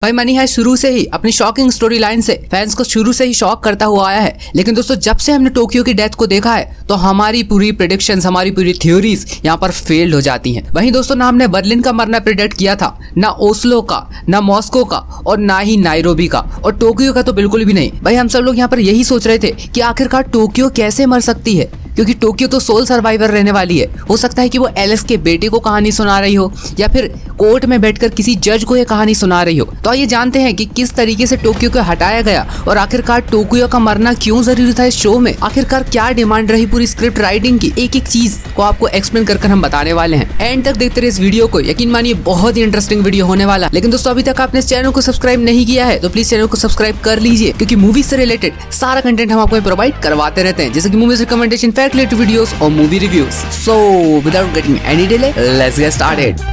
भाई money heist शुरू से ही अपनी शॉकिंग स्टोरी लाइन से फैंस को शुरू से ही शॉक करता हुआ आया है, लेकिन दोस्तों जब से हमने टोक्यो की डेथ को देखा है तो हमारी पूरी प्रेडिक्शंस, हमारी पूरी थ्योरीज यहाँ पर फेल्ड हो जाती हैं। वहीं दोस्तों ना हमने बर्लिन का मरना प्रेडिक्ट किया था, ना ओस्लो का, ना मॉस्को का और ना ही नाइरोबी का, और टोक्यो का तो बिल्कुल भी नहीं। भाई हम सब लोग यहाँ पर यही सोच रहे थे कि आखिरकार टोक्यो कैसे मर सकती है, क्योंकि टोक्यो तो सोल सर्वाइवर रहने वाली है। हो सकता है कि वो एलिस के बेटे को कहानी सुना रही हो या फिर कोर्ट में बैठकर किसी जज को ये कहानी सुना रही हो। तो आइए जानते हैं कि किस तरीके से टोक्यो को हटाया गया और आखिरकार टोक्यो का मरना क्यों जरूरी था इस शो में, आखिरकार क्या डिमांड रही पूरी स्क्रिप्ट राइटिंग की। एक एक चीज को आपको एक्सप्लेन कर हम बताने वाले हैं। एंड तक देखते रहे इस वीडियो को, यकीन मानिए बहुत ही इंटरेस्टिंग वीडियो होने वाला। लेकिन दोस्तों अभी तक आपने इस चैनल को सब्सक्राइब नहीं किया है तो प्लीज चैनल को सब्सक्राइब कर लीजिए, क्योंकि मूवी से रिलेटेड सारा कंटेंट हम आपको प्रोवाइड करवाते रहते हैं, जैसे कि movies recommendation, fact related videos और movie reviews. So without getting any delay, let's get started.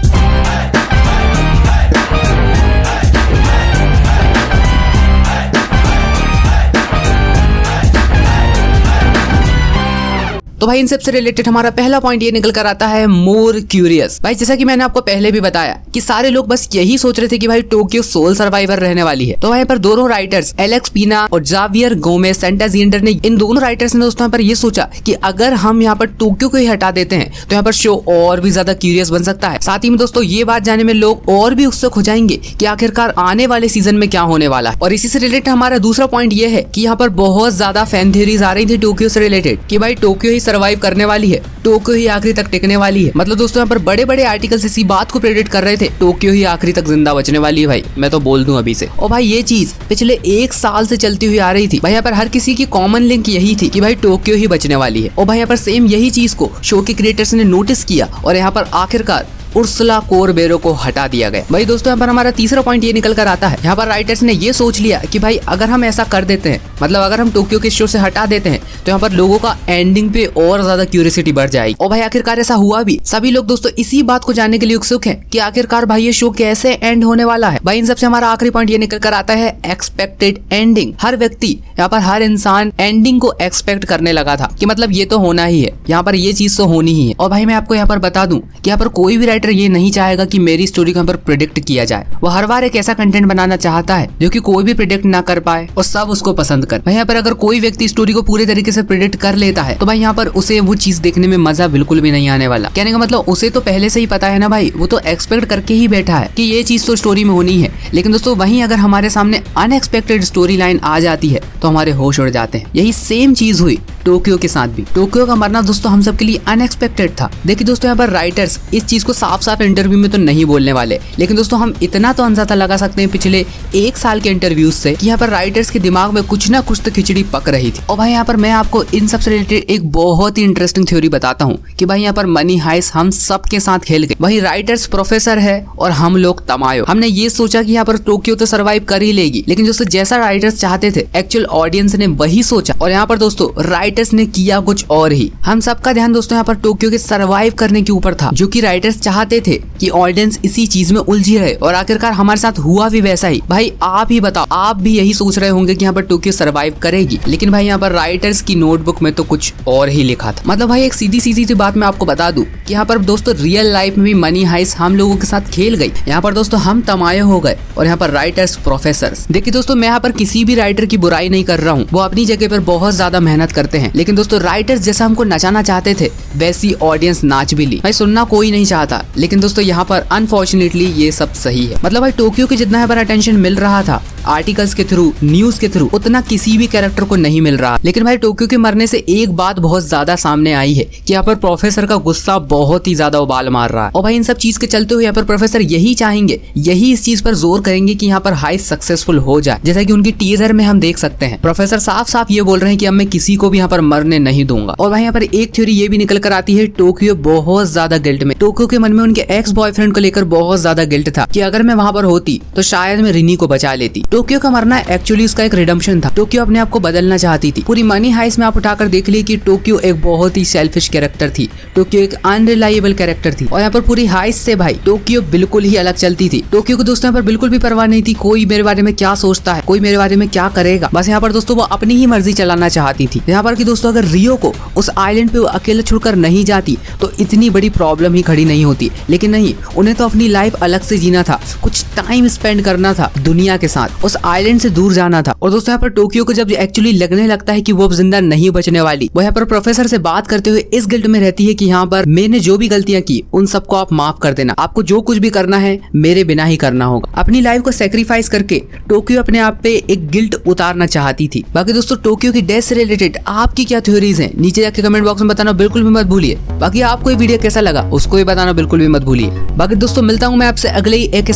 तो भाई इन सबसे रिलेटेड हमारा पहला पॉइंट ये निकल कर आता है मोर क्यूरियस। भाई जैसा कि मैंने आपको पहले भी बताया कि सारे लोग बस यही सोच रहे थे कि भाई टोक्यो सोल सर्वाइवर रहने वाली है। तो वहीं पर दोनों राइटर्स एलेक्स पीना और जावियर गोमेज सेंटाजिएंडर ने, इन दोनों राइटर्स ने दोस्तों यहाँ पर ये सोचा कि अगर हम यहाँ पर टोक्यो को ही हटा देते हैं तो यहाँ पर शो और भी ज्यादा क्यूरियस बन सकता है। साथ ही में दोस्तों ये बात जानने में लोग और भी उत्सुक हो जाएंगे कि आखिरकार आने वाले सीजन में क्या होने वाला है। और इसी से रिलेटेड हमारा दूसरा पॉइंट ये है कि यहाँ पर बहुत ज्यादा फैन थ्योरीज आ रही थी टोक्यो से रिलेटेड कि भाई टोक्यो ही सर्वाइव करने वाली है, टोक्यो ही आखिरी तक टिकने वाली है। मतलब दोस्तों यहाँ पर बड़े बड़े आर्टिकल्स इसी बात को प्रेडिक्ट कर रहे थे, टोक्यो ही आखिरी तक जिंदा बचने वाली है। भाई मैं तो बोल दूं अभी से। और भाई ये चीज पिछले 1 साल से चलती हुई आ रही थी। भाई यहाँ पर हर किसी की कॉमन लिंक यही थी कि भाई टोक्यो ही बचने वाली है। और भाई यहाँ पर सेम यही चीज को शो के क्रिएटर्स ने नोटिस किया और यहाँ पर आखिरकार उर्सुला कोरबेरो को हटा दिया गया। भाई दोस्तों यहाँ पर हमारा तीसरा पॉइंट ये निकल कर आता है, यहाँ पर राइटर्स ने ये सोच लिया कि भाई अगर हम ऐसा कर देते हैं, मतलब अगर हम टोक्यो के शो से हटा देते हैं तो यहाँ पर लोगों का एंडिंग पे और ज्यादा क्यूरियोसिटी बढ़ जाएगी। और भाई आखिरकार ऐसा हुआ भी। सभी लोग दोस्तों इसी बात को जानने के लिए उत्सुक हैं कि आखिरकार भाई ये शो कैसे एंड होने वाला है। भाई इन सबसे हमारा आखिरी पॉइंट ये निकल कर आता है एक्सपेक्टेड एंडिंग। हर व्यक्ति यहाँ पर, हर इंसान एंडिंग को एक्सपेक्ट करने लगा था कि मतलब ये तो होना ही है, यहाँ पर ये चीज तो होनी ही है। और भाई मैं आपको यहाँ पर बता दूं कि यहाँ पर कोई भी राइटर ये नहीं चाहेगा कि मेरी स्टोरी को यहाँ पर प्रेडिक्ट किया जाए। वो हर बार एक ऐसा कंटेंट बनाना चाहता है जो कि कोई भी प्रेडिक्ट ना कर पाए और सब उसको पसंद कर। भाई यहाँ पर अगर कोई व्यक्ति स्टोरी को पूरे तरीके से प्रेडिक्ट कर लेता है तो भाई यहाँ पर उसे वो चीज देखने में मजा बिल्कुल भी नहीं आने वाला। कहने का मतलब उसे तो पहले से ही पता है ना भाई, वो तो एक्सपेक्ट करके ही बैठा है कि ये चीज तो स्टोरी में होनी है। लेकिन दोस्तों वहीं अगर हमारे सामने अनएक्सपेक्टेड स्टोरी लाइन आ जाती है तो हमारे होश उड़ जाते हैं। यही सेम चीज हुई टोक्यो के साथ भी। टोक्यो का मरना दोस्तों हम सब के लिए अनएक्सपेक्टेड था। देखिए दोस्तों यहाँ पर राइटर्स इस चीज को साफ साफ इंटरव्यू में तो नहीं बोलने वाले, लेकिन दोस्तों हम इतना तो अंदाजा लगा सकते हैं पिछले 1 साल के इंटरव्यूज से कि यहाँ पर राइटर्स के दिमाग में कुछ ना कुछ तो खिचड़ी पक रही थी। और भाई यहाँ पर मैं आपको इन सब से रिलेटेड एक बहुत ही इंटरेस्टिंग थ्योरी बताता हूँ कि भाई यहाँ पर मनी हाइस्ट हम सब के साथ खेल गए। वही राइटर्स प्रोफेसर है और हम लोग तमायो। हमने ये सोचा कि यहाँ पर टोक्यो तो सर्वाइव कर ही लेगी, लेकिन दोस्तों जैसा राइटर्स चाहते थे एक्चुअल ऑडियंस ने वही सोचा और यहाँ पर दोस्तों राइटर्स ने किया कुछ और ही। हम सबका ध्यान दोस्तों यहाँ पर टोक्यो के सर्वाइव करने के ऊपर था, जो कि राइटर्स चाहते थे कि ऑडियंस इसी चीज में उलझी रहे और आखिरकार हमारे साथ हुआ भी वैसा ही। भाई आप ही बताओ, आप भी यही सोच रहे होंगे कि यहाँ पर टोक्यो सर्वाइव करेगी, लेकिन भाई यहाँ पर राइटर्स की नोटबुक में तो कुछ और ही लिखा था। मतलब भाई एक सीधी सीधी सी बात मैं आपको बता दूं कि यहाँ पर दोस्तों रियल लाइफ में भी मनी हाइस्ट हम लोगों के साथ खेल गई। यहाँ पर दोस्तों हम तमाये हो गए और यहाँ पर राइटर्स प्रोफेसर्स। देखिए दोस्तों मैं यहाँ पर किसी भी राइटर की बुराई नहीं कर रहा हूँ, वो अपनी जगह पर बहुत ज्यादा मेहनत करते हैं, लेकिन दोस्तों राइटर्स जैसा हमको नचाना चाहते थे वैसी ऑडियंस नाच भी ली। भाई सुनना कोई नहीं चाहता, लेकिन दोस्तों यहाँ पर अनफॉर्चुनेटली ये सब सही है। मतलब भाई टोक्यो के जितना यहाँ पर अटेंशन मिल रहा था आर्टिकल्स के थ्रू, न्यूज के थ्रू, उतना किसी भी कैरेक्टर को नहीं मिल रहा। लेकिन भाई टोक्यो के मरने से एक बात बहुत ज्यादा सामने आई है कि यहाँ पर प्रोफेसर का गुस्सा बहुत ही ज्यादा उबाल मार रहा है। और भाई इन सब चीज के चलते हुए यहाँ पर प्रोफेसर यही चाहेंगे, यही इस चीज पर जोर करेंगे कि यहाँ पर हाइस्ट सक्सेसफुल हो जाए। जैसा कि उनकी टीजर में हम देख सकते हैं प्रोफेसर साफ साफ ये बोल रहे हैं कि अब मैं किसी को भी यहाँ पर मरने नहीं दूंगा। और भाई यहाँ पर एक थ्योरी ये भी निकल कर आती है टोक्यो बहुत ज्यादा गिल्ट में। टोक्यो के मन में उनके एक्स बॉयफ्रेंड को लेकर बहुत ज्यादा गिल्ट था कि अगर मैं वहां पर होती तो शायद मैं रिनी को बचा लेती। टोक्यो का मरना एक्चुअली उसका एक रिडेम्पशन था। टोक्यो अपने आप को बदलना चाहती थी। पूरी मनी हाइस्ट में आप उठाकर देख लिए कि टोक्यो एक बहुत ही सेल्फिश कैरेक्टर थी, टोक्यो एक अनरिलायबल कैरेक्टर थी। और यहाँ पर पूरी हाइस्ट से भाई टोक्यो बिल्कुल ही अलग चलती थी। टोक्यो को दोस्तों यहाँ पर बिल्कुल भी परवाह नहीं थी कोई मेरे बारे में क्या सोचता है, कोई मेरे बारे में क्या करेगा। बस यहाँ पर दोस्तों वो अपनी ही मर्जी चलाना चाहती थी। यहाँ पर कि दोस्तों अगर रियो को उस आइलैंड पे अकेले छोड़कर नहीं जाती तो इतनी बड़ी प्रॉब्लम ही खड़ी नहीं होती, लेकिन नहीं, उन्हें तो अपनी लाइफ अलग से जीना था, कुछ टाइम स्पेंड करना था दुनिया के साथ, उस आइलैंड से दूर जाना था। और दोस्तों यहाँ पर टोक्यो को जब एक्चुअली लगने लगता है कि वो अब जिंदा नहीं बचने वाली, वो यहाँ पर प्रोफेसर से बात करते हुए इस गिल्ट में रहती है कि यहाँ पर मैंने जो भी गलतियां की उन सबको आप माफ कर देना, आपको जो कुछ भी करना है मेरे बिना ही करना होगा। अपनी लाइफ को सेक्रीफाइस करके टोक्यो अपने आप पे एक गिल्ट उतारना चाहती थी। बाकी दोस्तों टोक्यो की डेथ से रिलेटेड आपकी क्या थ्योरीज हैं, नीचे जाके कमेंट बॉक्स में बताना बिल्कुल भी मत भूलिए। बाकी आपको ये वीडियो कैसा लगा उसको भी बताना बिल्कुल भी मत भूलिए। बाकी दोस्तों मिलता हूं मैं आपसे अगले ही एक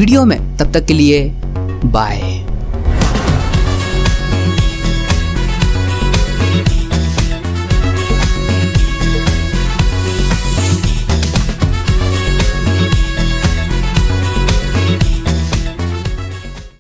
वीडियो में, तब तक के लिए बाय।